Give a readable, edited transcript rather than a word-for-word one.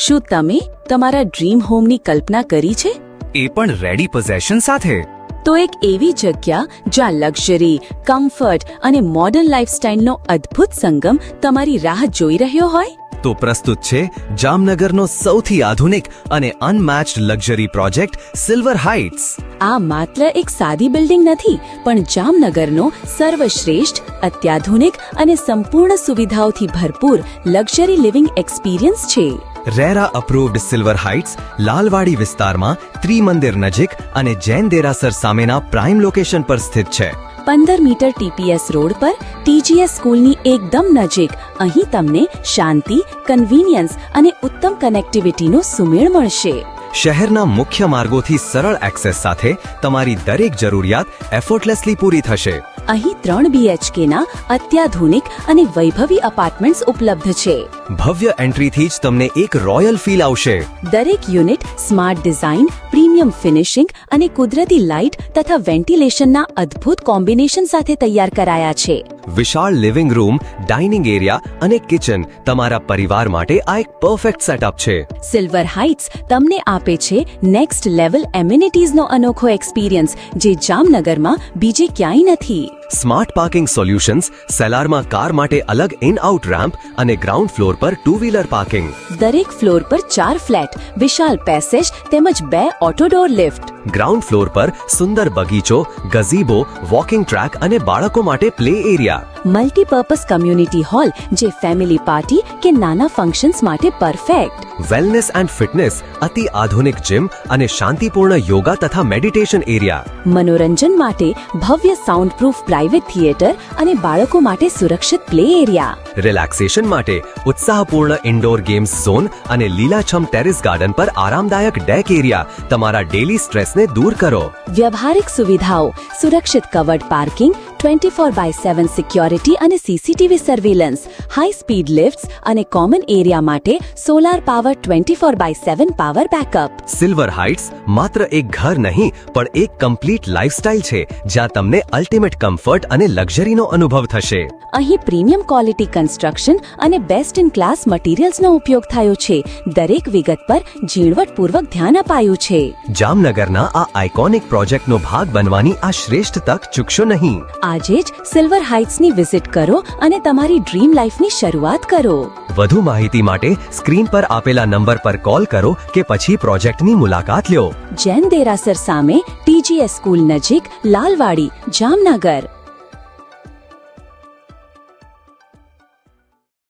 શું તમે તમારા ડ્રીમ હોમની કલ્પના કરી છે? એ પણ રેડી પોઝેશન સાથે. તો એક એવી જગ્યા જ્યાં લક્ઝરી, કમ્ફર્ટ અને મોડર્ન લાઇફસ્ટાઇલનો અદ્ભુત સંગમ તમારી રાહ જોઈ રહ્યો હોય? તો પ્રસ્તુત છે જામનગરનો સૌથી આધુનિક અને અનમેચ્ડ લક્ઝરી પ્રોજેક્ટ સિલ્વર હાઇટ્સ. આ માત્ર એક સાદી બિલ્ડિંગ નથી, પણ જામનગરનો સર્વશ્રેષ્ઠ, અત્યાધુનિક અને સંપૂર્ણ સુવિધાઓથી ભરપૂર લક્ઝરી લિવિંગ એક્સપિરિયન્સ છે. RERA approved silver heights Lalwadi વિસ્તારમાં ત્રિમંદિર નજીક અને જૈન દેરાસર સામેના પ્રાઇમ લોકેશન પર સ્થિત છે. 15 મીટર TPS રોડ પર TGS સ્કૂલની એકદમ નજીક. અહીં તમને શાંતિ, કન્વીનિયન્સ અને ઉત્તમ કનેક્ટિવિટીનો સુમેળ મળશે. શહેરના મુખ્ય માર્ગોથી સરળ એક્સેસ સાથે તમારી દરેક જરૂરિયાત એફર્ટલેસલી પૂરી થશે. અહીં 3 BHKના અત્યાધુનિક અને વૈભવી અપાર્ટમેન્ટ્સ ઉપલબ્ધ છે. ભવ્ય એન્ટ્રીથી જ તમને એક રોયલ ફીલ આવશે. દરેક unit smart design, premium finishing અને કુદરતી લાઇટ તથા વેન્ટિલેશનના અદ્ભુત કોમ્બિનેશન સાથે તૈયાર કરાયા છે. વિશાળ લિવિંગ રૂમ, ડાઇનિંગ એરિયા અને કિચન તમારા પરિવાર માટે આ એક પરફેક્ટ સેટઅપ છે. સિલ્વર હાઇટ્સ તમને આપે છે નેક્સ્ટ લેવલ એમિનિટીઝનો અનોખો એક્સપિરિયન્સ, જે જામનગરમાં બીજે ક્યાંય નથી. સ્માર્ટ પાર્કિંગ સોલ્યુશન્સ, સેલારમાં કાર માટે અલગ ઇન આઉટ રેમ્પ અને ગ્રાઉન્ડ ફ્લોર પર 2 વ્હીલર પાર્કિંગ. દરેક ફ્લોર પર 4 ફ્લેટ, વિશાળ પેસેજ તેમજ 2 auto door lift. Ground floor પર સુંદર બગીચો, ગઝીબો, વોકિંગ ટ્રેક અને બાળકો માટે play area. Multipurpose community hall, જે ફેમિલી પાર્ટી કે નાના ફંક્શન્સ માટે પરફેક્ટ. વેલનેસ એન્ડ ફિટનેસ, અતિ આધુનિક જીમ અને શાંતિપૂર્ણ યોગા તથા મેડિટેશન એરિયા. મનોરંજન માટે ભવ્ય સાઉન્ડપ્રૂફ પ્રાઇવેટ થિયેટર અને બાળકો માટે સુરક્ષિત પ્લે એરિયા. રિલેક્સેશન માટે ઉત્સાહપૂર્ણ ઇન્ડોર ગેમ્સ ઝોન અને લીલાછમ ટેરેસ ગાર્ડન પર આરામદાયક ડેક એરિયા તમારા ડેલી સ્ટ્રેસને દૂર કરો. વ્યવહારિક સુવિધાઓ, સુરક્ષિત કવર્ડ પાર્કિંગ, 24/7 સિક્યોરિટી અને CCTV સર્વેલન્સ, હાઈ સ્પીડ લિફ્ટ્સ અને કોમન એરિયા માટે solar power 24/7 power backup. Silver heights માત્ર એક ઘર નહીં, પણ એક કમ્પ્લીટ લાઇફસ્ટાઇલ છે જ્યાં તમને અલ્ટિમેટ કમ્ફર્ટ અને લક્ઝરીનો અનુભવ થશે. અહીં પ્રીમિયમ ક્વોલિટી કન્સ્ટ્રક્શન અને બેસ્ટ ઇન ક્લાસ મટીરિયલ્સનો ઉપયોગ થયો છે. દરેક વિગત પર ઝીણવટપૂર્વક ધ્યાન અપાયું છે. જામનગરના આ આઇકોનિક પ્રોજેક્ટનો ભાગ બનવાની આ શ્રેષ્ઠ તક ચૂકશો નહીં. આજે જ સિલ્વર હાઇટ્સની વિઝિટ કરો અને તમારી ડ્રીમ લાઈફની શરૂઆત કરો. વધુ માહિતી માટે સ્ક્રીન પર આપેલા નંબર પર કોલ કરો કે પછી પ્રોજેક્ટની મુલાકાત લ્યો. જૈન દેરાસર સામે TGS સ્કૂલ નજીક, લાલવાડી, જામનગર.